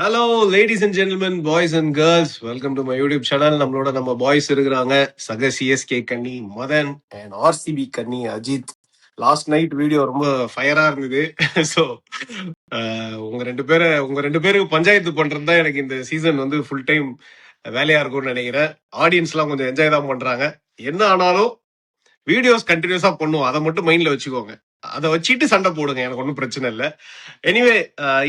Hello ladies and gentlemen, boys and girls, welcome to my YouTube channel. நம்ம boys இருக்கிறாங்க. சக CSK கன்னி Madan and RCB கன்னி Ajith. Last night video ரொம்ப ஃபயரா இருந்தது. ஸோ உங்க ரெண்டு பேருக்கு பஞ்சாயத்து பண்றது தான் எனக்கு இந்த சீசன் வந்து ஃபுல் டைம் வேலையா இருக்கும்னு நினைக்கிறேன். ஆடியன்ஸ்லாம் கொஞ்சம் என்ஜாய் தான் பண்றாங்க. என்ன ஆனாலும் வீடியோஸ் கண்டினியூஸா பண்ணுவோம், அதை மட்டும் மைண்ட்ல வச்சுக்கோங்க. அதை வச்சுட்டு சண்டை போடுங்க, எனக்கு ஒன்றும் பிரச்சனை இல்லை. எனிவே,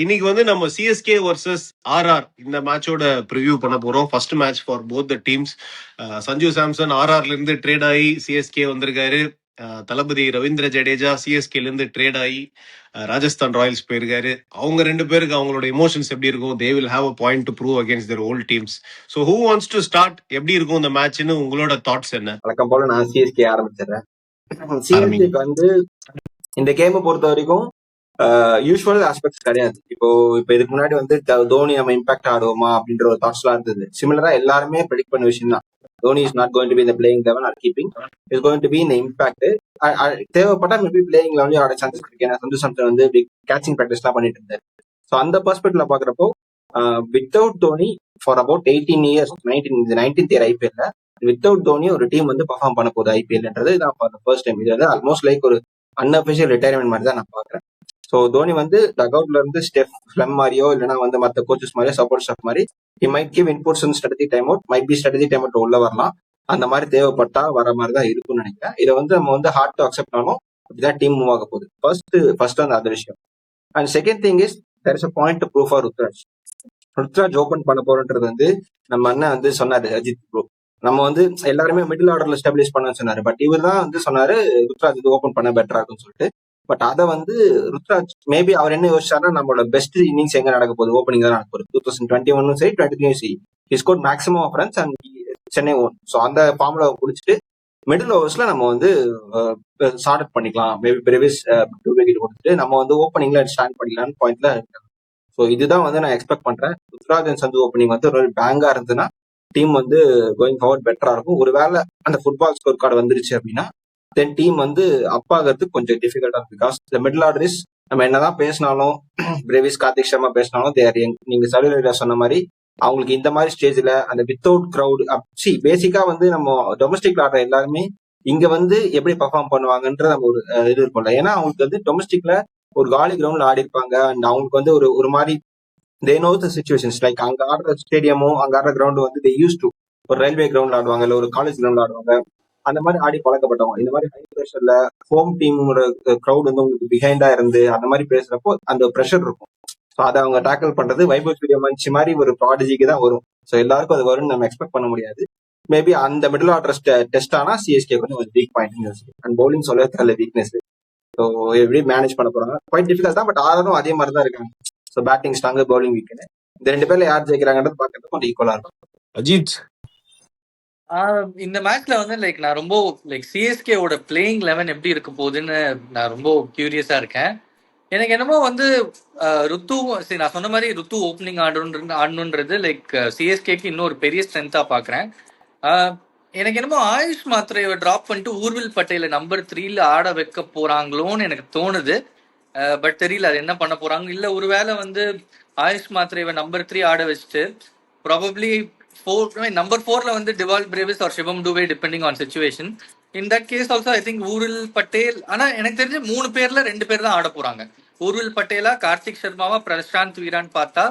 இன்னைக்கு வந்து நம்ம சிஎஸ்கே வர்சஸ் ஆர்ஆர் இந்த மேட்சோட ப்ரிவியூ பண்ண போறோம். First match for both the teams. Sanju Samson ஆர்ஆர்ல இருந்து ட்ரேட் ஆகி சிஎஸ்கே வந்திருக்காரு. தளபதி ரவீந்திர ஜடேஜா சிஎஸ்கேல இருந்து ட்ரேட் ஆகி ராஜஸ்தான் ராயல்ஸ் போயிருக்காரு. அவங்க ரெண்டு பேருக்கு அவங்களோட எமோஷன்ஸ் எப்படி இருக்கும், they will have a point to prove against their old teams. So who wants to start? எப்படி இருக்கும் இந்த மேட்ச்னு உங்களோட தாட்ஸ் என்ன? வழக்கம் போல நான் சிஎஸ்கே ஆரம்பிச்சிடுறேன். ஆரம்பிங்க. சிஎஸ்கேக்கு வந்து இந்த கேமை பொறுத்த வரைக்கும் யூஸ்வல் ஆஸ்பெக்ட்ஸ் கிடையாது. இப்போ இதுக்கு முன்னாடி வந்து தோனி நம்ம இம்பாக்ட் ஆடுவோமா அப்படின்ற ஒரு தாட்ஸ் எல்லாம் இருந்தது. சிமிலரா எல்லாருமே ப்ரெடிக்ட் பண்ண விஷயம் தான். Dhoni is not going to be இந்த playing eleven or keeping, is going to be இந்த இம்பாக்ட். தேவைப்பட்டா மேபி பிளேயிங் லெவன்லயும் ஆட சான்சஸ் இருக்கு. ஏன்னா சஞ்சு சாம்சன் வந்து கேச்சிங் ப்ராக்டிஸ் எல்லாம் பண்ணிட்டு இருந்தாரு. ஸோ அந்த பெர்ஸ்பெக்டிவ்ல பாக்குறப்போ without Dhoni for about 18 years, 19th year ஐபிஎல்ல வித்தவுட் தோனி ஒரு டீம் வந்து பர்ஃபார்ம் பண்ண போகுது ஐபிஎல்ன்றது இதான் ஃபர்ஸ்ட் டைம். இது வந்து ஆல்மோஸ்ட் லைக் ஒரு அன்அபிஷியல் ரிட்டையர்மெண்ட் மாதிரி தான் நான் பாக்குறேன். ஸோ தோனி வந்து டக் அவுட்ல இருந்து ஃபிளம் மாதிரியோ இல்லைன்னா வந்து மற்ற கோச்சஸ் மாதிரியோ சப்போர்ட் ஸ்டாஃப் மாதிரி he might give inputs and strategy time out, might be strategy time out உள்ள வரலாம். அந்த மாதிரி தேவைப்பட்டா வர மாதிரி தான் இருக்கும்னு நினைக்கிறேன். இதை வந்து நம்ம வந்து ஹார்ட் டு அக்செப்ட் பண்ணணும். அப்படிதான் டீம் மூவ் ஆக போகுது. ஃபர்ஸ்ட் அந்த அது விஷயம். And second thing is there is a point to prove for Ruturaj open பண்ண போறோன்றது வந்து நம்ம அண்ணன் வந்து சொன்னாரு, அஜித் ப்ரோ. நம்ம வந்து எல்லாருமே மிடில் ஆர்டர்ல ஸ்டெபிலைஸ் பண்ண சொன்னாரு. பட் இவர் தான் வந்து சொன்னாரு ருத்ராஜ் இது ஓபன் பண்ண பெட்டரா இருக்கும்னு சொல்லிட்டு. பட் அதை வந்து ருத்ராஜ் மேபி அவர் என்ன யோசிச்சாருன்னா, நம்மளோட பெஸ்ட் இன்னிங்ஸ் எங்க நடக்க போகுது, ஓப்பனிங் தான் நடக்க போகுது. 2021 சரி 23 சரி he score maximum of runs and Chennai own. So அந்த ஃபார்முலா குடிச்சிட்டு மிடில் ஓவர்ஸ்ல நம்ம வந்து சார்ட் பண்ணிக்கலாம். மேபி பிரேவிஸ் 2 விக்கெட் கொடுத்துட்டு நம்ம வந்து ஓப்பனிங்ல ஸ்டாண்ட் பண்ணிக்கலாம்னு பாயிண்ட்ல இருக்காங்க. ஸோ இதுதான் வந்து நான் எக்ஸ்பெக்ட் பண்றேன். ருத்ராஜ் அண்ட் சந்து ஓப்பனிங் வந்து ஒரு பேங்கா இருந்ததுன்னா டீம் வந்து கோயிங் ஃபார்வர்ட் பெட்டரா இருக்கும். ஒருவேளை அந்த ஃபுட்பால் ஸ்கோர் கார்டு வந்துருச்சு அப்படின்னா தென் டீம் வந்து அப்பாகிறதுக்கு கொஞ்சம் டிஃபிகல்ட்டா இருக்கும். பிகாஸ் இந்த மிடில் ஆர்டர் இஸ் நம்ம என்னதான் பேசினாலும் பிரேவிஸ் கார்த்திக் சர்மா பேசினாலும் தேர் நீங்க சலுகை சொன்ன மாதிரி அவங்களுக்கு இந்த மாதிரி ஸ்டேஜ்ல அந்த வித்தவுட் கிரௌட் பேசிக்கா வந்து நம்ம டொமஸ்டிக் ஆடுற எல்லாருமே இங்க வந்து எப்படி பர்ஃபார்ம் பண்ணுவாங்கன்ற நம்ம ஒரு இது இருக்கும்ல. ஏன்னா அவங்களுக்கு வந்து டொமஸ்டிக்ல ஒரு காலி கிரவுண்ட்ல ஆடி இருப்பாங்க. அண்ட் அவங்களுக்கு வந்து ஒரு மாதிரி they know the situations. Like அங்க ஆடுற ஸ்டேடியமோ அங்க ஆடுற கிரவுண்ட் வந்து தே யூஸ் டு ஒரு ரயில்வே கிரவுண்ட்ல ஆடுவாங்க, இல்ல ஒரு காலேஜ் கிரவுண்ட்ல ஆடுவாங்க. அந்த மாதிரி ஆடி பழக்கப்பட்டவங்க. இந்த மாதிரி ஹை ப்ரெஷர்ல ஹோம் டீமோட கிரௌட் வந்து உங்களுக்கு பிஹைண்டா இருந்து அந்த மாதிரி பேசுறப்போ அந்த ப்ரெஷர் இருக்கும். ஸோ அதை அவங்க டேக்கிள் பண்றது வைபவ் சூரியவன்ஷி மாதிரி ஒரு ப்ராடஜிக்கு தான் வரும். ஸோ எல்லாருக்கும் அது வரும்னு நம்ம எக்ஸ்பெக்ட் பண்ண முடியாது. மேபி அந்த மிடில் ஆர்டர் டெஸ்ட் ஆனா சிஎஸ்கே வந்து ஒரு வீக் பாயிண்ட் அண்ட் பவுலிங் சொல்ல தெரியல வீக்னஸ். ஸோ எப்படி மேனேஜ் பண்ண போறாங்க குவைட் டிஃபிகல்ட் தான். பட் ஆறும் அதே மாதிரி தான் இருக்காங்க. ஸோ பேட்டிங் ஸ்ட்ராங், பவுலிங் வீக்னு இந்த ரெண்டு பேர்ல யார் ஜெயிக்கிறாங்கன்றது பார்க்கறது கொஞ்சம் ஈக்குவலா இருக்கும். அஜித், இந்த மேட்ச்ல வந்து நான் ரொம்ப சிஎஸ்கேவோட பிளேயிங் 11 எப்படி இருக்க போகுதுன்னு நான் ரொம்ப கியூரியஸா இருக்கேன். எனக்கு என்னமோ வந்து ருத்து சரி நான் சொன்ன மாதிரி ருத்து ஓப்பனிங் ஆடணுன்றது சிஎஸ்கேக்கு இன்னொரு பெரிய ஸ்ட்ரென்த்தா பாக்குறேன். எனக்கு என்னமோ ஆயுஷ் மாத்திரையை டிராப் பண்ணிட்டு ஊர்வில் பட்டேல நம்பர் 3ல ஆட வைக்க போறாங்களோன்னு எனக்கு தோணுது. பட் தெரியல அது என்ன பண்ண போறாங்க. இல்ல ஒருவேளை வந்து ஆயுஷ் மாத்திரையை நம்பர் 3 ஆட வச்சுட்டு ப்ராபப்ளி நம்பர் 4ல வந்து Dewald Brevis or Shivam Dube depending on situation. In that case also I think Urvil Patel. ஆனா எனக்கு தெரிஞ்சு 3 பேர்ல 2 பேர் தான் ஆட போறாங்க. ஊர்வில் பட்டேலா, கார்த்திக் சர்மாவா, பிரசாந்த் வீரான்னு பார்த்தா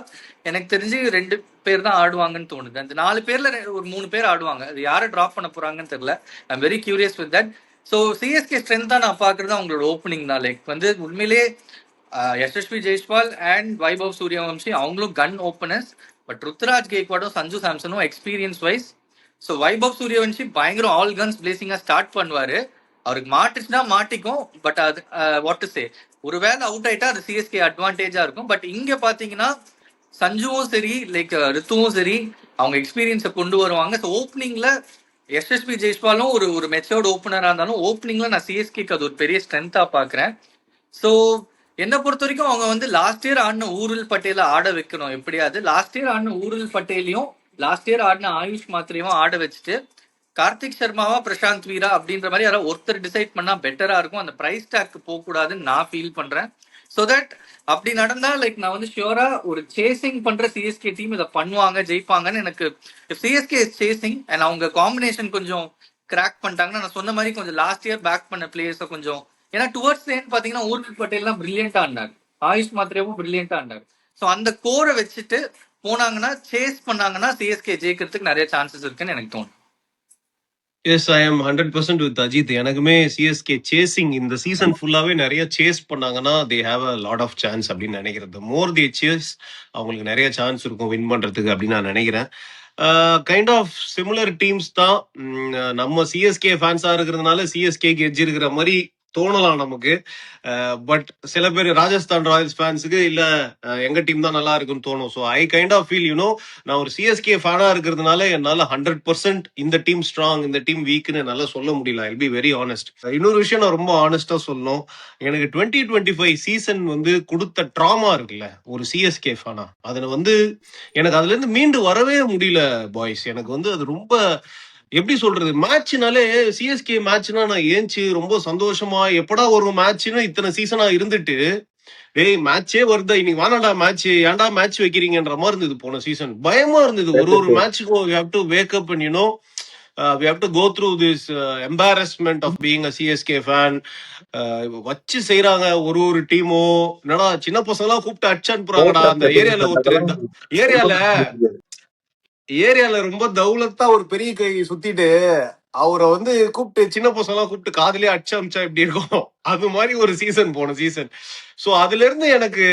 எனக்கு தெரிஞ்சு 2 பேர் தான் ஆடுவாங்கன்னு தோணுது. அந்த 4 பேர்ல ஒரு 3 பேர் ஆடுவாங்க. அது யாரை டிராப் பண்ண போறாங்கன்னு தெரியல. I'm very curious with that. So CSK ஸ்ட்ரென்த்தா நான் பாக்குறது அவங்களோட ஓப்பனிங் தான். வந்து உண்மையிலேயே யசஸ்வி ஜெய்ஸ்வால் அண்ட் வைபவ் சூரியவம்சி அவங்களும் கன் ஓப்பனர்ஸ். பட் ருத்ராஜ் கேக்வாடும் சஞ்சு சாம்சனும் experience wise. So Vaibhav Suryavanshi பயங்கரம் ஆல் கன்ஸ் பிளேசிங்கா ஸ்டார்ட் பண்ணுவாரு. அவருக்கு மாட்டுச்சுன்னா மாட்டிக்கும். பட் அது வாட் டு சே, ஒருவேளை அவுட் ஆயிட்டா அது சிஎஸ்கே அட்வான்டேஜா இருக்கும். பட் இங்க பாத்தீங்கன்னா சஞ்சுவும் சரி ரித்துவும் சரி அவங்க எக்ஸ்பீரியன்ஸை கொண்டு வருவாங்க. ஸோ ஓப்பனிங்ல எஸ்எஸ்பி ஜெய்ஸ்வாலும் ஒரு மெச்சோர்ட் ஓப்பனரா இருந்தாலும் ஓப்பனிங்ல நான் சிஎஸ்கேக்கு அது ஒரு பெரிய ஸ்ட்ரென்த்தா பாக்குறேன். ஸோ என்னை பொறுத்த வரைக்கும் அவங்க வந்து லாஸ்ட் இயர் ஆடின ஊர்வில் பட்டேல ஆட வைக்கணும் எப்படியாவது. லாஸ்ட் இயர் ஆடின ஊர்வில் பட்டேலையும் லாஸ்ட் இயர் ஆடின ஆயுஷ் மாத்திரையும் ஆட வச்சுட்டு கார்த்திக் சர்மாவா பிரசாந்த் வீரா அப்படின்ற மாதிரி யாராவது ஒருத்தர் டிசைட் பண்ணா பெட்டரா இருக்கும். அந்த பிரைஸ் டேக் போக கூடாதுன்னு நான் ஃபீல் பண்றேன். ஸோ தட் அப்படி நடந்தா லைக் நான் வந்து ஷியோரா ஒரு சேசிங் பண்ற சிஎஸ்கே டீம் இதை பண்ணுவாங்க, ஜெயிப்பாங்கன்னு எனக்கு. சிஎஸ்கே இஸ் சேசிங் அண்ட் அவங்க காம்பினேஷன் கொஞ்சம் கிராக் பண்ணிட்டாங்கன்னா, நான் சொன்ன மாதிரி கொஞ்சம் லாஸ்ட் இயர் பேக் பண்ண பிளேயர்ஸை கொஞ்சம், ஏன்னா டுவர்ட்ஸ் ஏன் பாத்தீங்கன்னா ஊர்ஜித் பட்டேல்லாம் பிரில்லியண்டா ஆடினார், ஆயுஷ் மாத்ரேவும் பிரில்லியண்டா ஆடினார். ஸோ அந்த கோரை வச்சுட்டு போனாங்கன்னா, சேஸ் பண்ணாங்கன்னா சிஎஸ்கே ஜெயிக்கிறதுக்கு நிறைய சான்சஸ் இருக்குன்னு எனக்கு தோணும். Yes, I am 100% with Ajith. எனக்குமே சிஎஸ்கே சேசிங் இந்த சீசன் ஃபுல்லாவே நிறைய சேஸ் பண்ணாங்கன்னா they have a lot of chance அப்படின்னு நினைக்கிறது. மோர் தி சேஸ் அவங்களுக்கு நிறைய சான்ஸ் இருக்கும் வின் பண்றதுக்கு அப்படின்னு நான் நினைக்கிறேன். கைண்ட் ஆஃப் சிமிலர் டீம்ஸ் தான். நம்ம சிஎஸ்கே ஃபேன்ஸா இருக்கிறதுனால சிஎஸ்கேக்கு எட்ஜ் இருக்கிற மாதிரி தோணலாம் நமக்கு. பட் சில பேர் ராஜஸ்தான் ராயல்ஸ் ஃபேன்ஸுக்கு இல்ல எங்க டீம் தான் நல்லா இருக்குன்னு தோணும். So I kind of feel நான் ஒரு சிஎஸ்கே ஃபேனா இருக்கிறதுனால என்னால 100% இந்த டீம் ஸ்ட்ராங் இந்த டீம் வீக்னு என்னால சொல்ல முடியல. I be very honest. இன்னொரு விஷயம் நான் ரொம்ப ஆனஸ்டா சொல்லணும். எனக்கு 2025 சீசன் வந்து கொடுத்த ட்ராமா இருக்குல்ல ஒரு சிஎஸ்கே ஃபேனா, அதுல வந்து எனக்கு அதுல இருந்து மீண்டு வரவே முடியல பாய்ஸ். எனக்கு வந்து அது ரொம்ப எப்படி சொல்றது, மேட்ச்னாலே சிஎஸ்கே மேட்ச்னா நான் ஏஞ்சி ரொம்ப சந்தோஷமா எப்படா ஒரு மேட்ச்னு இத்தனை சீசனா இருந்துட்டு, டேய் மேட்சே வருதா இன்னைக்கு வானாடா மேட்ச், ஏன்டா மேட்ச் வைக்கிறீங்கன்ற மாதிரி இருந்தது போன சீசன். பயமா இருந்தது. ஒரு மேட்சுக்கும் we have to wake up and we have to go through this embarrassment of being a CSK fan. வச்சு செய்யறாங்க ஒரு டீமும். என்னடா சின்ன பசங்க எல்லாம் கூப்பிட்டு அடிச்சு அனுப்புறாங்கடா. அந்த ஏரியால ஒருத்தர் ஏரியால ரொம்ப தௌலத்தா ஒரு பெரிய கை சுத்திட்டு அவரை வந்து கூப்பிட்டு சின்ன பசங்க எல்லாம் கூப்பிட்டு காதலே அடிச்சு அமிச்சா எப்படி இருக்கும், அது மாதிரி ஒரு சீசன் போன சீசன். சோ அதுல இருந்து எனக்கு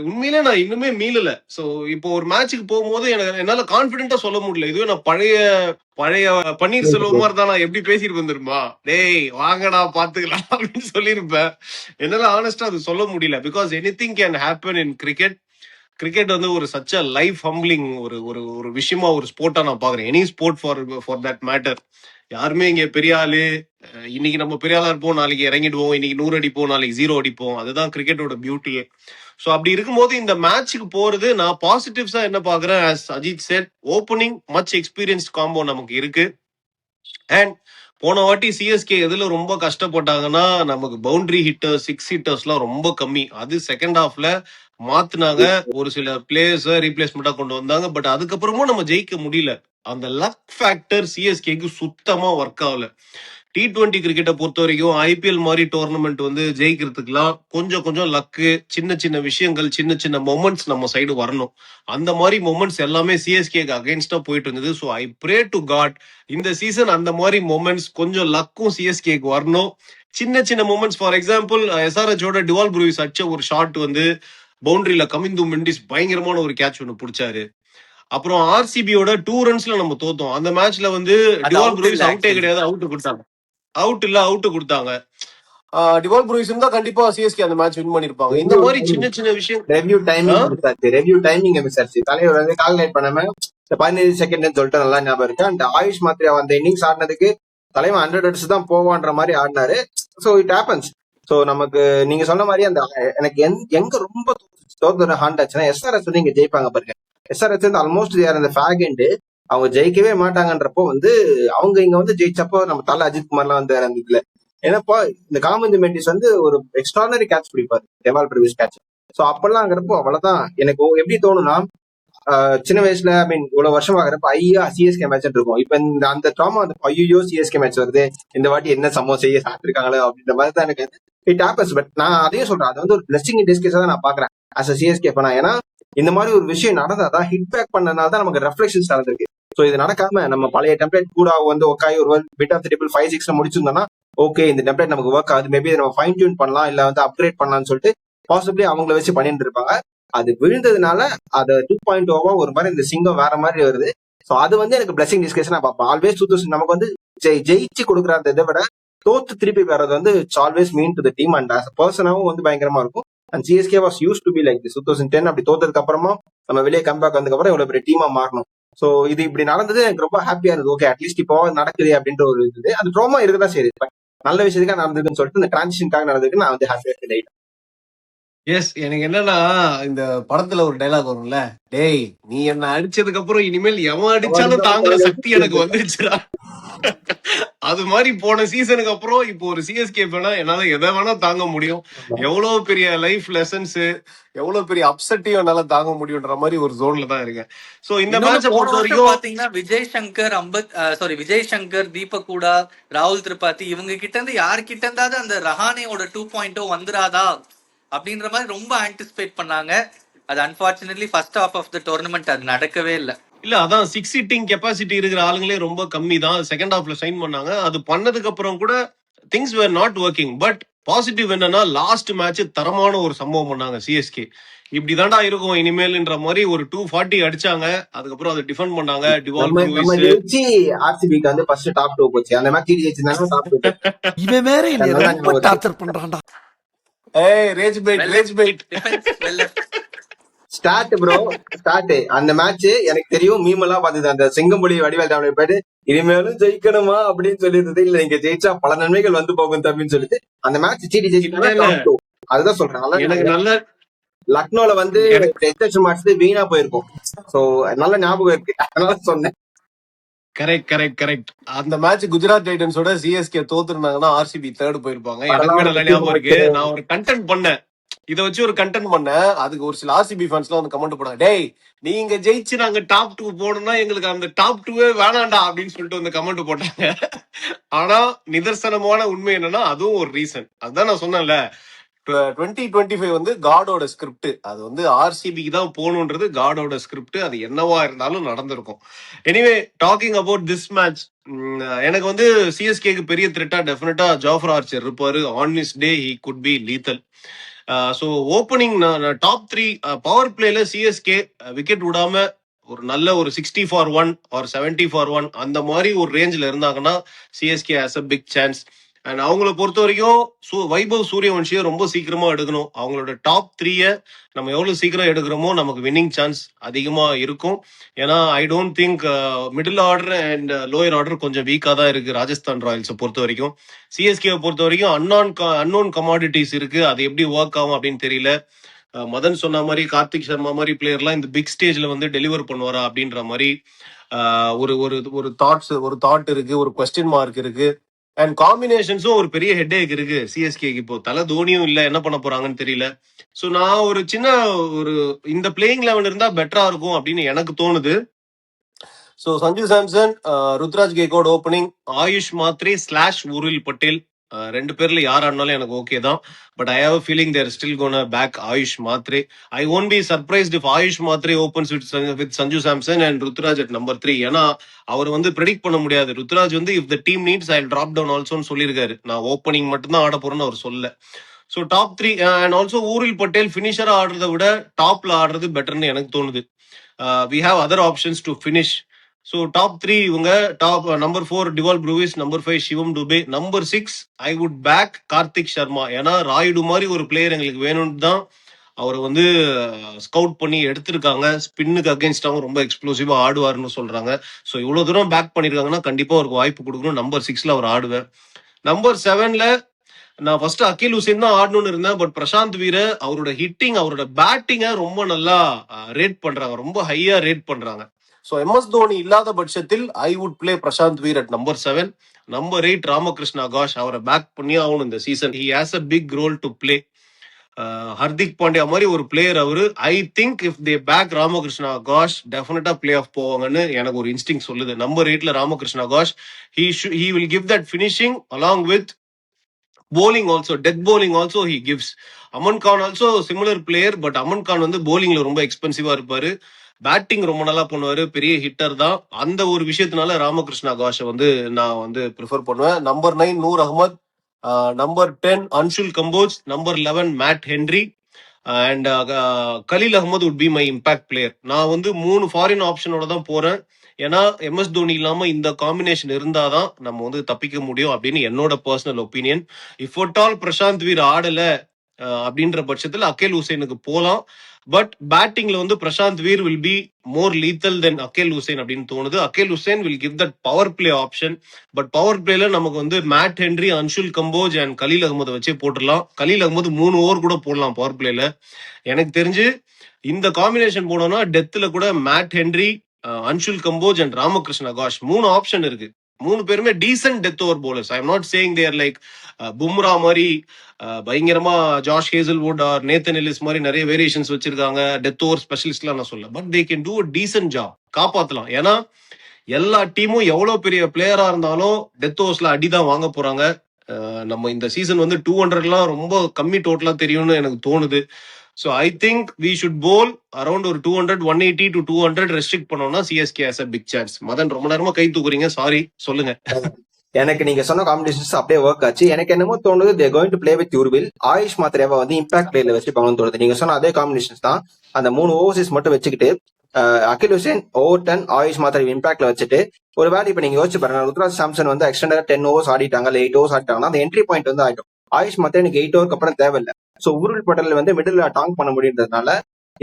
உண்மையிலே நான் இன்னுமே மீளல. சோ இப்போ ஒரு மேட்சுக்கு போகும்போது என்னால கான்பிடென்டா சொல்ல முடியல. இதுவே நான் பழைய பன்னீர்செல்வம் மாதிரி தான் நான் எப்படி பேசிட்டு வந்திருப்பா, டேய் வாங்கடா பாத்துக்கலாம் அப்படின்னு சொல்லியிருப்பேன். என்னால ஆனஸ்டா அது சொல்ல முடியல. Because anything can happen in cricket. Cricket வந்து ஒரு சச் அ லைஃப் ஹம்பிளிங் ஒரு ஒரு ஒரு விஷயமா ஒரு ஸ்போர்ட்டா நான் பாக்குறேன். Any sport for that matter. யாருமே இங்க பெரிய ஆளு, இன்னைக்கு நம்ம பெரிய ஆளா இருப்போம், நாளைக்கு இறங்கிடுவோம், இன்னைக்கு 100 அடிப்போம், நாளைக்கு 0 அடிப்போம். அதுதான் கிரிக்கெட்டோட பியூட்டியே. ஸோ அப்படி இருக்கும்போது இந்த மேட்சுக்கு போறது நான் பாசிட்டிவ்ஸா என்ன பாக்குறேன், as Ajith said, opening much experienced combo நமக்கு இருக்கு. அண்ட் போன வாட்டி சிஎஸ்கே எதுல ரொம்ப கஷ்டப்பட்டாங்கன்னா, நமக்கு பவுண்டரி ஹிட்டர்ஸ் 6 ஹிட்டர்ஸ்லாம் ரொம்ப கம்மி. அது செகண்ட் ஹாஃப்ல மாத்துனாங்க, ஒரு சில பிளேயர்ஸ் ரீப்ளேஸ்மெண்டா கொண்டு வந்தாங்க. பட் அதுக்கப்புறமும் நம்ம ஜெயிக்க முடியல. அந்த லக் ஃபேக்டர் சிஎஸ்கேக்கு சுத்தமா ஒர்க் ஆகல. T20 கிரிக்கெட்டை பொறுத்த வரைக்கும் ஐபிஎல் மாதிரி டோர்னமெண்ட் வந்து ஜெயிக்கிறதுக்குலாம் கொஞ்சம் லக்கு, சின்ன சின்ன விஷயங்கள், சின்ன சின்ன மொமெண்ட்ஸ் நம்ம சைடு வரணும். அந்த மாதிரி மொமெண்ட்ஸ் எல்லாமே சிஎஸ்கேக்கு அகைன்ஸ்டா போயிட்டு இருந்தது. So I pray to god இந்த சீசன் அந்த மாதிரி மொமெண்ட்ஸ் கொஞ்சம் லக்கும் சிஎஸ்கேக்கு வரணும். சின்ன சின்ன மொமெண்ட்ஸ், ஃபார் எக்ஸாம்பிள் எஸ்ஆர்எச்சோட டிவால் ப்ரூயிஸ் அடிச்ச ஒரு ஷாட் வந்து பவுண்டரியில கமிந்து மெண்டிஸ் பயங்கரமான ஒரு கேட்ச் ஒன்று பிடிச்சாரு. அப்புறம் ஆர்சிபியோட 2 ரன்ஸ்ல நம்ம தோத்தோம். அந்த மேட்ச்ல வந்து டிவால் ப்ரூயிஸ் அவுட்டே கிடையாது, அவுட் கொடுத்தாங்க. அவுட் கொடுத்தாங்க. டிவால் ப்ரூயிஸ் இருந்தா கண்டிப்பா சிஎஸ்கே அந்த மேட்ச் வின் பண்ணிருப்பாங்க. இந்த மாதிரி சின்ன சின்ன விஷயம். ரெவ்யூ டைமிங் மிஸ் ஆச்சு. தலைவர் வந்து கால்குலேட் பண்ணாம 15 செகண்ட் சொல்லிட்டு நல்லா ஞாபகம் இருக்கு. அண்ட் ஆயுஷ் மாத்ரே அந்த இன்னிங்ஸ் ஆடினதுக்கு தலைவன் 100 ரன்ஸ் தான் போவான்ற மாதிரி ஆடினாரு. So it happens. ஸோ நமக்கு நீங்க சொன்ன மாதிரி அந்த எனக்கு எங்க ரொம்ப தோத்துற ஹாண்ட் ஆச்சுன்னா எஸ்ஆர்எஸ் வந்து இங்க ஜெயிப்பாங்க பாருங்க. எஸ்ஆர்எஸ் வந்து ஆல்மோஸ்ட் அந்த ஃபேக் எண்டு அவங்க ஜெயிக்கவே மாட்டாங்கன்றப்போ வந்து அவங்க இங்க வந்து ஜெயிச்சப்போ நம்ம தலை அஜித் குமார்லாம் வந்து அந்த இதுல ஏன்னாப்பா இந்த காமந்தி மெண்டிஸ் வந்து ஒரு எக்ஸ்ட்ரானரி கேட்ச் பிடிப்பாரு, டெவால் ப்ரூயிஸ் கேட்ச். ஸோ அப்பெல்லாம்ங்கிறப்போ அவ்வளவுதான். எனக்கு எப்படி தோணும்னா, சின்ன வயசுல ஐ மீன் இவ்வளவு வருஷம் ஆகிறப்ப ஐயா சிஎஸ்கே மேட்ச் இருக்கும். இப்ப இந்த அந்த ட்ராமா வந்து ஐயோ சிஎஸ்கே மேட்ச் வருது, இந்த வாட்டி என்ன சம்பவம் செய்ய சாப்பிட்டுருக்காங்களோ அப்படின்ற மாதிரி தான் எனக்கு இட் ஹேப்பன்ஸ். பட் நான் அதையும் சொல்றேன், அது வந்து ஒரு பிளெஸிங் இன் டிஸ்கேஸா தான் நான் பாக்குறேன் அஸ் அ சிஎஸ்கே பண்ணா. ஏன்னா இந்த மாதிரி ஒரு விஷயம் நடந்தாதான் ஹிட் பேக் பண்ணனால தான் நமக்கு ரெஃப்ளெக்ஷன்ஸ் நடந்திருக்கு. ஸோ இது நடக்காம நம்ம பழைய டெம்ப்ளேட் கூட வந்து உட்காய் ஒரு பிட் ஆஃப் ட்ரிபிள் 5-6 முடிச்சிருந்தோம்னா ஓகே இந்த டெம்ப்ளேட் நமக்கு ஒர்க் ஆகுது, மேபி நம்ம ஃபைன் டியூன் பண்ணலாம், இல்ல வந்து அப்கிரேட் பண்ணலாம்னு சொல்லிட்டு பாசிபிளி அவங்கள வச்சு பண்ணிட்டு இருப்பாங்க. அது விழுந்ததுனால அதை 2.0 ஒரு மாதிரி இந்த சிங்கம் வேற மாதிரி வருது. ஸோ அது வந்து எனக்கு பிளஸிங் டிஸ்கஷனா பார்ப்பேன். ஆல்வேஸ் 2000 நமக்கு வந்து ஜெயிச்சு கொடுக்குற அந்த இதை விட தோத்து திருப்பி வர்றது வந்து it's always mean to the team and as பர்சனாவும் வந்து பயங்கரமா இருக்கும். And CSK was used to be like this. 2010 அப்படி தோத்ததுக்கு அப்புறமா நம்ம வெளியே கம்பேக் வந்ததுக்கு அப்புறம் இவ்வளவு பெரிய டீமா மாறணும். சோ இது இப்படி நடந்தது எனக்கு ரொம்ப ஹாப்பியா இருந்தது. ஓகே அட்லீஸ்ட் இப்போ நடக்குது அப்படின்ற ஒரு இது. அந்த ட்ரோமா இருக்குதான் சரி, நல்ல விஷயத்துக்காக நடந்ததுன்னு சொல்லிட்டு இந்த டிரான்சிஷனுக்காக நடந்ததுக்கு நான் வந்து ஹாப்பியா இருக்கேன். எஸ், எனக்கு என்னன்னா இந்த படத்துல ஒரு டைலாக் வரும்ல, டேய் நீ என்ன அடிச்சதுக்கு அப்புறம் இனிமேல் எவன் அடிச்சாலும் தாங்குற சக்தி எனக்கு வந்துருச்சுடா. அது மாதிரி போன சீசனுக்கு அப்புறம் இப்போ ஒரு சிஎஸ்கே வேணா என்னால எதை வேணா தாங்க முடியும். எவ்வளவு பெரிய லைஃப் லெசன்ஸ், எவ்வளவு பெரிய அப்செட்டையும் என்னால தாங்க முடியும்ன்ற மாதிரி ஒரு ஜோன்ல தான் இருக்கேன். சோ இந்த இன்னொன்னு மேட்சை போன பொறுத்த வருஷம் வரைக்கும் பாத்தீங்கன்னா விஜய் சங்கர், தீபக் கூடா, ராகுல் திரிபாதி இவங்க கிட்ட இருந்து யாருக்கிட்ட இருந்தாவது அந்த ரஹானேயோட 2.0 வந்துராதா அப்படின்ற மாதிரி ரொம்ப ஆன்டிசிபேட் பண்ணாங்க. அது unfortunately first half of the tournament அது நடக்கவே இல்லை. இல்ல அதான் 6 ஹிட்டிங் கெப்பாசிட்டி இருக்கிற ஆளுங்களே ரொம்ப கம்மி தான். செகண்ட் ஹாஃப்ல சைன் பண்ணாங்க. அது பண்ணதுக்கு அப்புறம் கூட things where not working. But positive என்னன்னா லாஸ்ட் மேட்ச் தரமான ஒரு சம்பவம் பண்ணாங்க சிஎஸ்கே. இப்படிதான்டா இருக்கும் இனிமேல்ன்ற மாதிரி ஒரு 240 அடிச்சாங்க. அதுக்கப்புறம் அதை டிஃபெண்ட் பண்ணாங்க. டிவால் நம்ம ப்ரூவிஸ் ஜெயிச்சு ஆர்சிபிக்கு வந்து ஃபர்ஸ்ட் டாப் 2 போச்சு. அந்த மேட்ச் ஜெயிச்சிருந்தாங்க டாப் 2. இவன் வேற என்னைய நல்லா ரொம்ப ஞாபகம் டார்ச்சர் பண்றான்டா. Rage bait defence well start bro start அந்த மேட்ச் எனக்கு தெரியும். மீம் எல்லாம் பார்த்தது அந்த செங்கம்புலி வடிவேல் டவுன் போயிட்டு இனிமேலும் ஜெயிக்கணுமா அப்படின்னு சொல்லியிருந்தது. இல்ல நீங்க ஜெயிச்சா பல நன்மைகள் வந்து போகும் தம்பின்னு சொல்லிட்டு அந்த மேட்ச் சீடி ஜெயிச்சிருந்தாங்க இல்ல, டாப் 2. அதுதான் சொல்றேன். எனக்கு நல்ல லக்னோல வந்து எனக்கு எக்ஸ்டென்ஷன் மேட்ச் வீணா போயிருக்கும். சோ நல்ல ஞாபகம் இருக்கு, அதனால சொன்னேன். கரெக்ட். அந்த மேட்ச் குஜராத் டைட்டன்ஸோட சிஎஸ்கே தோத்துருந்தாங்கன்னா ஆர்சிபி தேர்ட் போயிருப்பாங்க. அதெல்லாம் எனக்குமே ஒரு நல்ல பெரிய ஞாபகம் இருக்கு. மேட்ச். நான் ஒரு கண்டென்ட் பண்ணேன். இதை வச்சு ஒரு கண்டென்ட் பண்ணேன். அதுக்கு ஒரு சில ஆர்சிபி ஃபேன்ஸ் எல்லாம் வந்து கமெண்ட் பண்ணாங்க, டேய் நீங்க ஜெயிச்சு நாங்க டாப் 2 போனோம்னா எங்களுக்கு அந்த டாப் 2 வேணாண்டா அப்படின்னு சொல்லிட்டு வந்து கமெண்ட் போட்டாங்க. ஆனா நிதர்சனமான உண்மை என்னன்னா அதுவும் ஒரு ரீசன். அதுதான் நான் சொன்னேன்ல, 2025 வந்து காடோட ஸ்கிரிப்ட். அது வந்து ஆர்சிபிக்கு தான் போகணுன்றது காடோட ஸ்கிரிப்ட். அது என்னவா இருந்தாலும் நடந்திருக்கும். Anyway talking about this match, எனக்கு வந்து சிஎஸ்கேக்கு பெரிய த்ரெட்டா டெஃபினட்டா ஜாஃபர் ஆர்ச்சர் இருப்பாரு. On this day he could be lethal. So opening top 3 power பிளேல சிஎஸ்கே விக்கெட் விடாம ஒரு நல்ல ஒரு 60 for 1 or 70 for 1 அந்த மாதிரி ஒரு ரேஞ்சில் இருந்தாங்கன்னா CSK has a big chance. And அவங்கள பொறுத்த வரைக்கும் வைபவ் சூரியவன்ஷியை ரொம்ப சீக்கிரமா எடுக்கணும். அவங்களோட டாப் 3 நம்ம எவ்வளவு சீக்கிரம் எடுக்கிறோமோ நமக்கு வின்னிங் சான்ஸ் அதிகமா இருக்கும். ஏன்னா I don't think middle order and lower order கொஞ்சம் வீக்கா தான் இருக்கு ராஜஸ்தான் ராயல்ஸை பொறுத்த வரைக்கும். சிஎஸ்கே பொறுத்த வரைக்கும் அன்னோன் கமாடிட்டிஸ் இருக்கு. அது எப்படி ஒர்க் ஆகும் அப்படின்னு தெரியல. மதன் சொன்ன மாதிரி கார்த்திக் சர்மா மாதிரி பிளேயர்லாம் இந்த பிக் ஸ்டேஜ்ல வந்து டெலிவர் பண்ணுவாரா அப்படின்ற மாதிரி ஒரு ஒரு ஒரு தாட் இருக்கு, ஒரு கொஸ்டின் மார்க் இருக்கு. அண்ட் காம்பினேஷன்ஸும் ஒரு பெரிய ஹெட்டேக் இருக்கு சிஎஸ்கேக்கு. இப்போ தலை தோனியும் இல்ல, என்ன பண்ண போறாங்கன்னு தெரியல. ஸோ நான் ஒரு சின்ன ஒரு இந்த பிளேயிங் லெவல் இருந்தா பெட்டரா இருக்கும் அப்படின்னு எனக்கு தோணுது. ஸோ சஞ்சு சாம்சன், ருத்ராஜ் கேகோட் ஓப்பனிங், ஆயுஷ் மாத்ரே / உருல் பட்டேல், ரெண்டு பேர்ல யார் ஆடினாலும் எனக்கு ஓகே தான். But I have feeling they're still gonna back Ayush Mhatre. I won't be surprised if Ayush Mhatre opens with Sanju Samson and Ruturaj at number 3. ஏன்னா அவர் வந்து ப்ரெடிக்ட் பண்ண முடியாது. ருத்ராஜ் வந்து if the team needs I drop down ஆல்சோன்னு சொல்லியிருக்காரு. நான் ஓப்பனிங் மட்டும் தான் ஆட போறேன்னு அவர் சொல்ல. ஸோ டாப் 3 அண்ட் ஆல்சோ ஊரில் பட்டேல் ஃபினிஷரா ஆடுறத விட டாப்ல ஆடுறது பெட்டர்னு எனக்கு தோணுது. We have other options to finish. So top 3 இவங்க. Top number 4 Dewald Brevis, number 5 Shivam Dube, number 6 I would pick Kartik Sharma. ஏன்னா ராயுடு மாதிரி ஒரு பிளேயர் எங்களுக்கு வேணும்னு தான் அவரை வந்து ஸ்கவுட் பண்ணி எடுத்திருக்காங்க. ஸ்பின்னுக்கு அகேன்ஸ்டாகவும் ரொம்ப எக்ஸ்ப்ளோசிவா ஆடுவாருன்னு சொல்றாங்க. ஸோ இவ்வளவு தூரம் பேக் பண்ணிருக்காங்கன்னா கண்டிப்பா அவருக்கு வாய்ப்பு கொடுக்கணும். நம்பர் 6ல அவர் ஆடுவேன். நம்பர் 7ல நான் ஃபர்ஸ்ட் அகில் ஹுசேன் தான் ஆடணும்னு இருந்தேன். பட் பிரசாந்த் வீர அவரோட ஹிட்டிங், அவரோட பேட்டிங்கை ரொம்ப நல்லா ரேட் பண்றாங்க, ரொம்ப ஹையா ரேட் பண்றாங்க. ஸோ எம்எஸ் தோனி இல்லாத பட்சத்தில் I would play Prashant Veer at number 7. Number 8 Ramakrishna Ghosh. அவரை பேக் பண்ணி ஆகணும் இந்த season. He has a big role to play. Hardik Pandya மாதிரி ஒரு பிளேயர் அவரு. I think if they back Ramakrishna Ghosh டெஃபினட்டா பிளே ஆஃப் போவாங்கன்னு எனக்கு ஒரு இன்ஸ்டிங் சொல்லுது. நம்பர் 8ல Ramakrishna Ghosh. He will give that finishing along with bowling also, death bowling also he gives. Aman Khan also similar player. But Aman Khan வந்து bowlingல ரொம்ப எக்ஸ்பென்சிவா இருப்பாரு. பேட்டிங் ரொம்ப நல்லா பண்ணுவாரு, பெரிய ஹிட்டர் தான். அந்த ஒரு விஷயத்தினால ராமகிருஷ்ணா காஷை வந்து நான் வந்து ப்ரிஃபர் பண்ணுவேன். Number 9 Noor Ahmad, number 10 Anshul Kamboj, number 11 Matt Henry and Khaleel Ahmed would be my impact player. நான் வந்து 3 ஃபாரின் ஆப்ஷனோட தான் போறேன். ஏன்னா எம்எஸ் தோனி இல்லாம இந்த காம்பினேஷன் இருந்தாதான் நம்ம வந்து தப்பிக்க முடியும் அப்படின்னு என்னோட personal opinion. If at all Prashant Veer ஆடல அப்படின்ற பட்சத்துல அகேல் ஹுசேனுக்கு போலாம். பட் பேட்டிங்ல வந்து Prashant Veer will be more lethal then Akeal Hosein அப்படின்னு தோணுது. Akeal Hosein will give that power play option. But power பிளேல நமக்கு வந்து Matt Henry, Anshul Kamboj and Khaleel Ahmed வச்சே போட்டுடலாம். கலீல் அகமது 3 ஓவர் கூட போடலாம் பவர் பிளேல. எனக்கு தெரிஞ்சு இந்த காம்பினேஷன் போனோம்னா டெத்துல கூட Matt Henry, Anshul Kamboj and Ramakrishna Ghosh 3 option இருக்கு. 3 பேருமே decent death over bowlers. I am not saying they're like Bumrah மாதிரி பயங்கரமா Josh Hazlewood or Nathan Ellis மாதிரி நிறைய வேரியேஷன்ஸ் வச்சிருக்காங்க டெத் ஓவர் ஸ்பெஷலிஸ்ட்லாம் நான் சொல்ல. But they can do a decent job, காப்பாத்தலாம். ஏன்னா எல்லா டீமும் எவ்வளவு பெரிய பிளேயரா இருந்தாலும் டெத் ஓவர்ஸ்ல அடிதான் வாங்க போறாங்க. நம்ம இந்த சீசன் வந்து 200 ரொம்ப கம்மி டோட்டலா தெரியும்னு எனக்கு தோணுது. So I think we should bowl around ஒரு 200, 180 to 200 ரெஸ்ட்ரிக்ட் பண்ணோம்னா CSK has a big chance. Madan ரொம்ப நேரமா கை தூக்குறீங்க, சாரி, சொல்லுங்க. எனக்கு நீங்க சொன்ன காம்பினேஷன்ஸ் அப்படியே ஒர்க் ஆச்சு. எனக்கு என்னமோ தோணுது they going to play with Urvil. Ayush மாத்திரேவா வந்து இம்பாக்ட் பிளேயர்ல வச்சுப்பாங்கன்னு தோணுது. நீங்க சொன்ன அதே காம்பினேஷன்ஸ் தான். அந்த 3 ஓவர்சீஸ் மட்டும் வச்சுக்கிட்டு அகில் ஹுசேன், ஓவர்டன், ஆயுஷ் மாத்திரை இம்பாக்ட்ல வச்சுட்டு ஒரு வேலை இப்ப நீங்க யோசிச்சு பாருங்க. ருத்ராஜ் சாம்சன் வந்து எக்ஸ்டெண்டா 10 ஓவர்ஸ் ஆடிட்டாங்க, 8 ஓவர்ஸ் ஆடிட்டாங்கன்னா அந்த என்ட்ரி பாயிண்ட் வந்து ஆயிடும். ஆயுஷ் மாத்திரை எனக்கு 8 ஓவருக்கு அப்புறம் தேவையில்லை. ஸோ உருள் பட்டல் வந்து மிடில் டாங் பண்ண முடியுன்றதுனால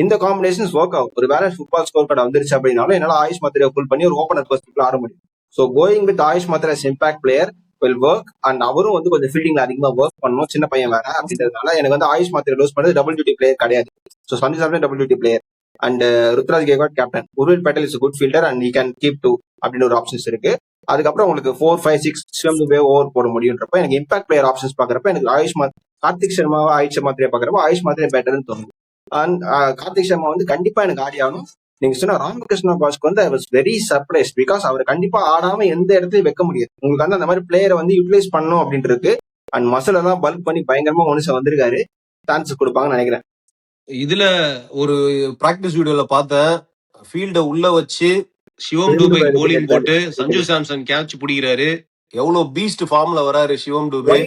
இந்த காம்பினேஷன்ஸ் ஒர்க் ஆகும். ஒரு வேலை ஃபுட்பால் ஸ்கோர் கார்டு வந்துருச்சு அப்படின்னாலும் என்னால ஆயுஷ் மாத்திரையை ஃபுல் பண்ணி ஒரு ஓப்பனர் பர்ஸ்பெக்ட்ல ஆட முடியும். ஸோ கோயிங் வித் ஆயுஷ் மாத்திரை impact player will work. And அவரும் வந்து கொஞ்சம் ஃபீல்டிங்ல அதிகமா ஒர்க் பண்ணணும், சின்ன பையன் வேற அப்படின்றதுனால எனக்கு வந்து ஆயுஷ் மாத்திரை லூஸ் பண்ணது டபுள் டியூட்டி பிளேயர் கிடையாது. So Sanju Samson double duty player and Ruturaj Gaikwad captain. Urvil Patel is good fielder and he can keep 2 அப்படின்னு ஒரு ஆப்ஷன்ஸ் இருக்கு. அதுக்கப்புறம் உங்களுக்கு 4, 5, 6 சிவம் துபே ஓவர் போட முடியுன்றப்ப எனக்கு இம்பாக்ட் பிளேயர் ஆப்ஷன்ஸ் பாக்குறப்ப எனக்கு கார்த்திக் சர்மாவை ஆயுஷ் மாத்திரையை பாக்குறப்ப ஆயுஷ் மாத்திரை பெட்டர்னு தோணுது. அண்ட் கார்த்திக் சர்மா வந்து கண்டிப்பா எனக்கு ஆடி ஆகணும். நீங்க சொன்ன ராமகிருஷ்ணா பாஸ்க்கு வந்து I was very surprise because அவர் கண்டிப்பா ஆடாம எந்த இடத்துலயும் வைக்க முடியாது. உங்களுக்கு வந்து அந்த மாதிரி பிளேயரை வந்து யூட்டிலைஸ் பண்ணணும் அப்படின்றது. அண்ட் மசில் எல்லாம் பல்க் பண்ணி பயங்கரமா மனுஷன் வந்திருக்காரு. சான்ஸ் கொடுப்பாங்கன்னு நினைக்கிறேன். இதுல ஒரு பிராக்டிஸ் வீடியோல பார்த்தேன், ஃபீல்ட உள்ள வச்சு சிவம் டூபே போலிங் போட்டு சஞ்சு சாம்சன் கேட்ச் பிடிக்கிறாரு. எவ்வளவு பீஸ்ட் ஃபார்ம்ல வராரு சிவம் டூபே.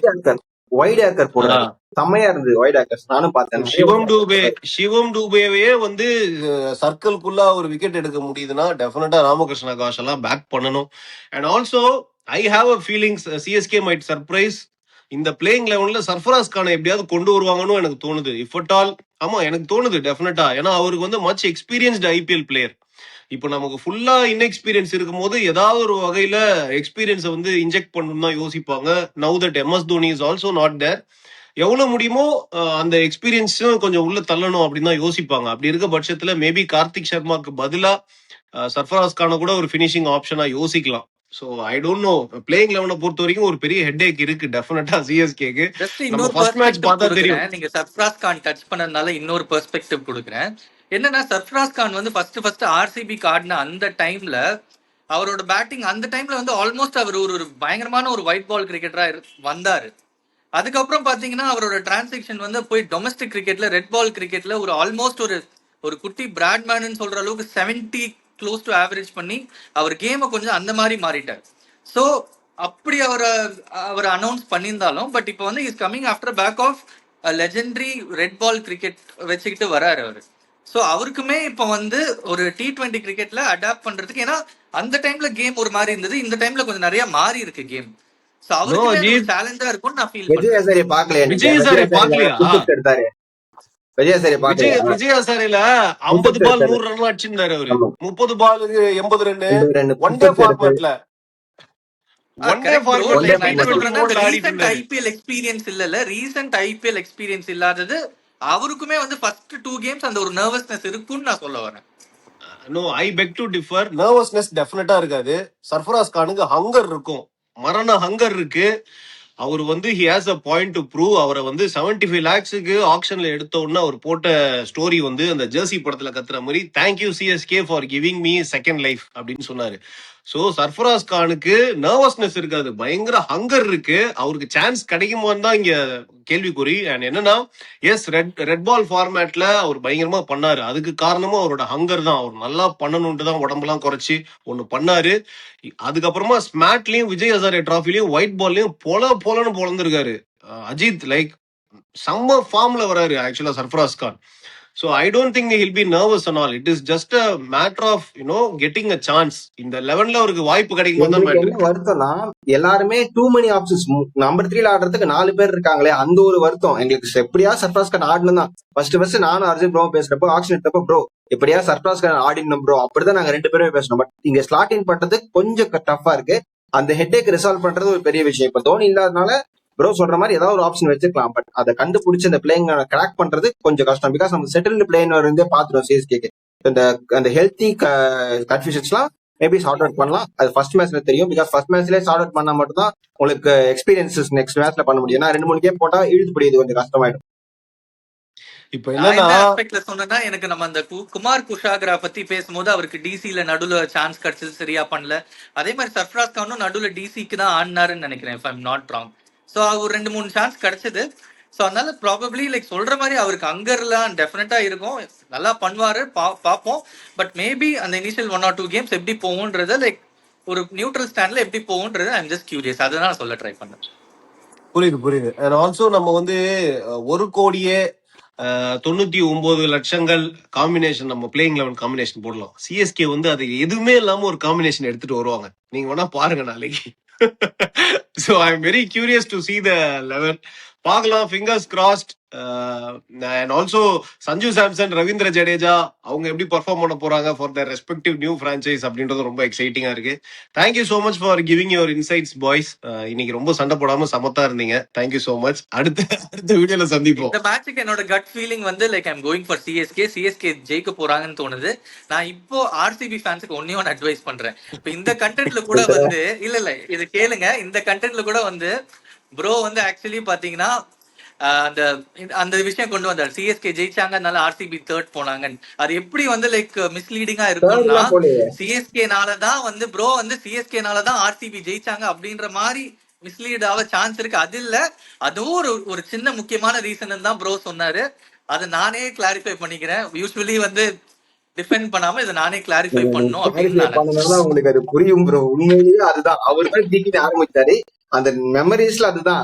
வைட் ஏக்கர் போடுறாரு, செம்மையா இருந்தது வைட் ஏக்கர்ஸ். நானும் பார்த்தேன். சிவம் டூபேவே வந்து சர்க்கிள்குள்ள ஒரு விக்கெட் எடுக்க முடியுதுன்னா டெஃபினட்டா ராமகிருஷ்ணா காஷ் எல்லாம் பேக் பண்ணணும். And also I have a feelings CSK might surprise. இந்த பிளேயிங் லெவன்ல சர்ஃபராஸ் கானை எப்படியாவது கொண்டு வருவாங்கன்னு எனக்கு தோணுது. இஃப் அட் ஆல், ஆமா எனக்கு தோணுது டெஃபினட்டா. ஏன்னா அவருக்கு வந்து மச் எக்ஸ்பீரியன்ஸ்டு ஐபிஎல் பிளேயர். இப்போ நமக்கு ஃபுல்லா இன்எக்ஸ்பீரியன்ஸ் இருக்கும் போது ஏதாவது ஒரு வகையில எக்ஸ்பீரியன்ஸை வந்து இன்ஜெக்ட் பண்ணணும் தான் யோசிப்பாங்க. Now that MS Dhoni is also not there. எவ்வளவு முடியுமோ அந்த எக்ஸ்பீரியன்ஸும் கொஞ்சம் உள்ள தள்ளணும் அப்படின்னு தான் யோசிப்பாங்க. அப்படி இருக்க பட்சத்துல மேபி கார்த்திக் சர்மாக்கு பதிலா சர்ஃபராஸ் கான கூட ஒரு ஃபினிஷிங் ஆப்ஷனா யோசிக்கலாம். So I don't know, playing லெவனை பொறுத்த வரைக்கும் ஒரு பெரிய ஹெட்ஏக் இருக்கு டெஃபினட்டா சிஎஸ்கேக்கு. நம்ம ஃபர்ஸ்ட் மேட்ச் பார்த்தா தெரியும். நீங்க சர்ஃபராஸ் கான் டச் பண்ணதுனால இன்னொரு பெர்ஸ்பெக்டிவ் கொடுக்குறேன். என்னன்னா சர்ஃபராஸ் கான் வந்து ஃபர்ஸ்ட் ஆர்சிபி கார்டுன அந்த டைம்ல அவரோட பேட்டிங் அந்த டைம்ல வந்து ஆல்மோஸ்ட் அவர் ஒரு பயங்கரமான ஒரு ஒயிட் பால் கிரிக்கெட்டரா வந்தாரு. அதுக்கப்புறம் பாத்தீங்கன்னா அவரோட டிரான்சாக்ஷன் வந்து போய் டொமஸ்டிக் கிரிக்கெட்ல ரெட் பால் கிரிக்கெட்ல ஒரு ஆல்மோஸ்ட் ஒரு குட்டி பிராட்மேன் சொல்ற அளவுக்கு 70 க்ளோஸ் டு ஆவரேஜ் பண்ணி அவர் கேமை கொஞ்சம் அந்த மாதிரி மாறிட்டார். ஸோ அப்படி அவர் அனௌன்ஸ் பண்ணியிருந்தாலும் பட் இப்போ வந்து is coming after back of legendary red ball cricket வச்சுக்கிட்டு வராரு அவரு. ஸோ அவருக்குமே இப்போ வந்து ஒரு T20 கிரிக்கெட்ல அடாப்ட் பண்றதுக்கு, ஏன்னா அந்த டைம்ல கேம் ஒரு மாதிரி இருந்தது, இந்த டைம்ல கொஞ்சம் நிறைய மாறி இருக்கு கேம். சோ அவருக்கு சேலஞ்சா இருக்கும் நான் ஃபீல் பண்றேன். விஜய் பாக்கலையா? விஜய் ஹசாரேல 50 பால் 100 ரன் அடிச்சிருந்தாரு அவரு. 30 பாலுக்கு 80 ரன் ஒன் டே ஃபார்மேட்ல. ஐபிஎல் எக்ஸ்பீரியன்ஸ் இல்ல, ரீசன்ட் ஐபிஎல் எக்ஸ்பீரியன்ஸ் இல்லாதது அவருக்குமே வந்து ஃபர்ஸ்ட் 2 கேம்ஸ் அந்த ஒரு நர்வஸ்னஸ் இருக்குன்னு நான் சொல்ல வரேன். No, I beg to differ. Nervousness டெஃபினட்டா இருக்காது. சர்ஃபராஸ் கானுக்கு ஹங்கர் இருக்கும், மரண ஹங்கர் இருக்கு. அவர் வந்து he has a point to prove. அவரை வந்து 75 lakhsக்கு ஆக்ஷன்ல எடுத்த உடனே அவர் போட்ட ஸ்டோரி வந்து அந்த ஜெர்சி படத்துல கத்துற மாதிரி, thank you CSK for giving me second life அப்படின்னு சொன்னாரு. சோ சர்ஃபராஸ் கானுக்கு நர்வஸ்னஸ் இருக்காது, பயங்கர ஹங்கர் இருக்கு. அவருக்கு சான்ஸ் கிடைக்குமோன்னு தான் இங்க கேள்விக்குறி. அண்ட் என்னன்னா, எஸ் ரெட் பால் ஃபார்மேட்ல அவர் பயங்கரமா பண்ணாரு. அதுக்கு காரணமும் அவரோட ஹங்கர் தான். அவர் நல்லா பண்ணணும்ட்டு தான் உடம்பெல்லாம் குறைச்சி ஒண்ணு பண்ணாரு. அதுக்கப்புறமா ஸ்மாட்லயும் விஜய் ஹசாரே டிராஃபிலையும் ஒயிட் பால்லையும் பொலன்னு பொழந்திருக்காரு. அஜித் லைக் செம்ம ஃபார்ம்ல வராரு ஆக்சுவலா Sarfaraz Khan. So I don't think he'll be nervous and all. It is just a matter of getting a chance. இந்த 11ல அவருக்கு வாய்ப்பு கிடைக்கும் தான் மேட்டர். என்ன வருத்தம்னா எல்லாருமே டூ many ஆப்ஷன்ஸ். நம்பர் 3ல ஆடுறதுக்கு 4 பேர் இருக்காங்களே, அந்த ஒரு வருத்தம் எங்களுக்கு. எப்படியா சர்ஃபராஸ் கான் ஆடணும் தான் ஃபர்ஸ்ட் நானும் அர்ஜுன் ப்ரோ பேசுறப்போ ஆக்ஷன் எடுத்தப்போ ப்ரோ எப்படியா சர்ஃபராஸ் கான் ஆடினோம் ப்ரோ, அப்படிதான் நாங்க 2 பேருமே பேசணும். பட் இங்க ஸ்லாட் இன் பண்றது கொஞ்சம் டஃபா இருக்கு. அந்த ஹெட்டேக் ரிசால்வ் பண்றது ஒரு பெரிய விஷயம். இப்ப தோனி இல்லாதனால ப்ரோ சொல்ற மாதிரி ஏதாவது ஒரு ஆப்ஷன் வச்சுக்கலாம். பட் அதை கண்டுபிடிச்சு அந்த பிளேயிங் கிராக் பண்றது கொஞ்சம் கஷ்டம். பிகாஸ் நம்ம செட்டில்டு பிளேயர் இருந்தே பாத்துறோம் சிஎஸ்கேக்கு. அந்த ஹெல்த்தி கன்ஃபியூஷன்ஸ்லாம் மேபி சார்ட் அவுட் பண்ணலாம். அது ஃபர்ஸ்ட் மேட்ச்ல தெரியும். பிகாஸ் ஃபர்ஸ்ட் மேட்ச்லேயே சார்ட் அவுட் பண்ணா மட்டும் தான் உங்களுக்கு எக்ஸ்பீரியன்சஸ் நெக்ஸ்ட் மேட்ச்ல பண்ண முடியும். ஏன்னா 2-3 கேம் போட்டா இழுத்து பிடிது கொஞ்சம் கஷ்டமாயிடும். இப்ப நான் என்னன்னா என்ன ஆஸ்பெக்ட்ல சொன்னேன்னா எனக்கு நம்ம அந்த குமார் குஷாகரா பத்தி பேசும்போது அவருக்கு டிசில நடுவுல சான்ஸ் கிடைச்சது சரியா பண்ணல. அதே மாதிரி சர்ஃப்ராஸ் கானும் நடுவுல டிசிக்கு தான் ஆடினாருன்னு நினைக்கிறேன், if I'm not wrong. So ஒரு 2-3 சான்ஸ் கிடைச்சது. ஸோ அதனால ப்ராபப்ளி லைக் சொல்ற மாதிரி அவருக்கு அங்கர்லாம் டெஃபினட்டா இருக்கும், நல்லா பண்ணுவாரு, பார்ப்போம். பட் மேபி அந்த இனிஷியல் 1 or 2 கேம்ஸ் எப்படி போகும்ன்றத லைக் ஒரு நியூட்ரல் ஸ்டாண்ட்ல எப்படி போகும்ன்றது ஐ எம் ஜஸ்ட் கியூரியஸ், அதனால சொல்ல ட்ரை பண்ணேன். புரியுது. அண்ட் ஆல்சோ நம்ம வந்து 1 கோடியே 99 லட்சங்கள் காம்பினேஷன், நம்ம பிளேயிங் 11 காம்பினேஷன் போடலாம். சிஎஸ்கே வந்து அது எதுவுமே இல்லாம ஒரு காம்பினேஷன் எடுத்துட்டு வருவாங்க. நீங்க வேணா பாருங்க நாளைக்கு. So I am very curious to see the 11. பார்க்கலாம், fingers crossed. And also Sanju Samson, Ravindra Jadeja அவங்க எப்படி பர்ஃபார்ம் பண்ண போறாங்க for the respective new franchise அப்படின்றது ரொம்ப எக்ஸைட்டிங்கா இருக்கு. Thank you so much for giving your insights boys. இன்னைக்கு ரொம்ப சண்டை போடாம சமத்தா இருந்தீங்க. Thank you so much. அடுத்த வீடியோல சந்திப்போம். இந்த மேட்சுக்கு என்னோட கட் ஃபீலிங் வந்து like I'm going for CSK ஜெயிக்க போறாங்கன்னு தோணுது. நான் இப்போ ஆர்சிபி ஃபேன்ஸுக்கு ஒன்னே ஒன்று அட்வைஸ் பண்றேன். இப்போ இந்த கண்டென்ட்ல கூட வந்து இல்ல இது கேளுங்க, இந்த கண்டென்ட்ல கூட வந்து ப்ரோ வந்து ஆக்சுவலி பாத்தீங்கன்னா அந்த அந்த விஷயம் கொண்டு வந்தார், சிஎஸ்கே ஜெயிச்சாங்க அதனால ஆர்சிபி தேர்ட் போனாங்க. அது எப்படி வந்து லைக் மிஸ்லீடிங்கா இருக்கும்னா சிஎஸ்கேனாலதான் வந்து ப்ரோ வந்து சிஎஸ்கேனாலதான் ஆர்சிபி ஜெயிச்சாங்க அப்படின்ற மாதிரி மிஸ்லீட் ஆக சான்ஸ் இருக்கு. அது இல்ல, அதுவும் ஒரு சின்ன முக்கியமான ரீசன் தான் ப்ரோ சொன்னாரு. அதை நானே கிளாரிஃபை பண்ணிக்கிறேன். யூஸ்வலி வந்து டிஃபெண்ட் பண்ணாம இதை நானே கிளாரிஃபை பண்ணணும் அப்படின்னு உங்களுக்கு அது புரியும் ப்ரோ. உண்மையிலேயே அதுதான் அவர் தான் ஜெயிக்க ஆரம்பிச்சாரு. அந்த மெமரிஸ்ல அதுதான்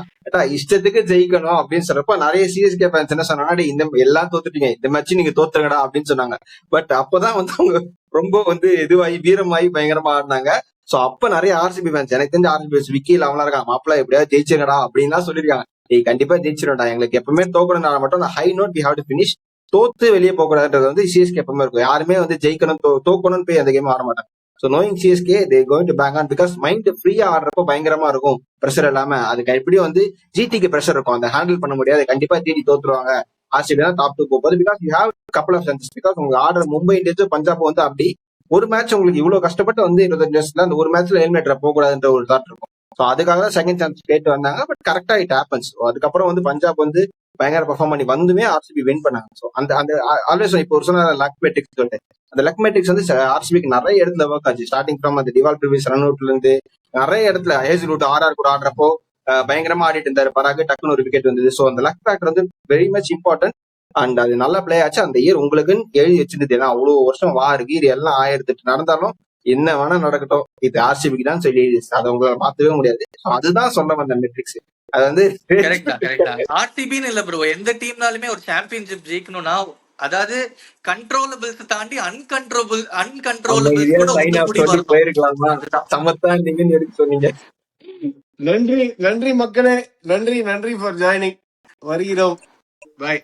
இஷ்டத்துக்கு ஜெயிக்கணும் அப்படின்னு சொல்றப்ப நிறைய சிஎஸ்கே ஃபேன்ஸ் என்ன சொன்னாங்க, இந்த எல்லாம் தோத்துட்டீங்க, இந்த மேட்ச் நீங்க தோத்துங்கடா அப்படின்னு சொன்னாங்க. பட் அப்பதான் வந்து அவங்க ரொம்ப வந்து இதுவாகி வீரமாயி பயங்கரமா ஆடினாங்க. சோ அப்ப நிறைய ஆர்சிபி ஃபேன்ஸ், எனக்கு தெரிஞ்ச ஆர்சிபி விக்கில் அவங்களா இருக்காங்க, மாப்பிள்ள எப்படியாவது ஜெயிச்சுங்கடா அப்படின்லாம் சொல்லிருக்காங்க. கண்டிப்பா ஜெயிச்சிரும்டா, எங்களுக்கு எப்பவுமே தோக்கணும்னா மட்டும் high note we have to finish, தோத்து வெளியே போகக்கூடாதுன்றது வந்து சிஎஸ்கே எப்பவுமே இருக்கும். யாருமே வந்து ஜெயிக்கணும் தோக்கணும்னு போய் அந்த கேம் ஆட மாட்டாங்க. So knowing CSK they going to back on because mind ஃப்ரீயா ஆடுறப்போ பயங்கரமா இருக்கும், ப்ரெஷர் இல்லாம. அதுக்கு எப்படியும் வந்து ஜிடிக்கு ப்ரெஷர் இருக்கும், அந்த ஹேண்டில் பண்ண முடியாது. கண்டிப்பா ஜிடி தோத்துருவாங்க, ஆர்சிபி தான் டாப் 2 போகுது. Because you have couple of chances. Because உங்க ஆடுற மும்பை இந்தியன்ஸ் பஞ்சாப் வந்து அப்படி ஒரு மேட்ச் உங்களுக்கு இவ்வளவு கஷ்டப்பட்டு வந்து 25 அந்த ஒரு மேட்ச்ல எலிமினேட்டர் போகக்கூடாதுன்ற ஒரு தாட் இருக்கும். ஸோ அதுக்காக தான் செகண்ட் சான்ஸ் கேட்டு வந்தாங்க. பட் கரெக்டா இட் ஹேப்பன்ஸ். அதுக்கப்புறம் வந்து பஞ்சாப் வந்து பயங்கர பெர்ஃபார்ம் பண்ணி வந்துமே ஆர்சிபி வின் பண்ணாங்க. ஸோ அந்த அந்த ஆல்வேஸ் இப்போ ஒரு சொன்ன லக் மேட்ரிக்ஸ் சொல்லிட்டு, அந்த லக் மேட்ரிக்ஸ் வந்து ஆர்சிபிக்கு நிறைய இடத்துல ஒர்க் ஆச்சு. ஸ்டார்டிங் ஃப்ரம் அந்த டிவால் ப்ரீவியஸ் ரன் அவுட்ல இருந்து நிறைய இடத்துல ஏசி ரூட் ஆர்ஆர் கூட ஆடுறப்போ பயங்கரமா ஆடிட்டு இருந்தாரு. பராக டக்குன்னு ஒரு விக்கெட் வந்தது. ஸோ அந்த லக் ஃபேக்டர் வந்து வெரி மச் இம்பார்ட்டன்ட். அண்ட் அது நல்ல பிளே ஆச்சு. அந்த இயர் உங்களுக்குன்னு எழுதி வச்சிருந்தது. ஏன்னா அவ்வளவு வருஷம் வார் கீர் எல்லாம் 1008 நடந்தாலும் என்ன வேணா நடக்கட்டும், இது ஆர்சிபிக்கு தான் சொல்லி அதை உங்களை மாத்தவே முடியாது. அதுதான் சொல்ல வந்த மெட்ரிக்ஸ். அது வந்து ஆர்சிபின்னு இல்ல ப்ரோ, எந்த டீம்னாலுமே ஒரு சாம்பியன்ஷிப் ஜெயிக்கணும்னா அதாவது கண்ட்ரோலபிள்ஸ் தாண்டி அன்கண்ட்ரோலபிள்ஸ் போயிருக்கலாமா, சமத்தா நீங்கன்னு எடுத்து சொன்னீங்க. நன்றி மக்களே, நன்றி ஃபார் ஜாயினிங். வருகிறோம். பை.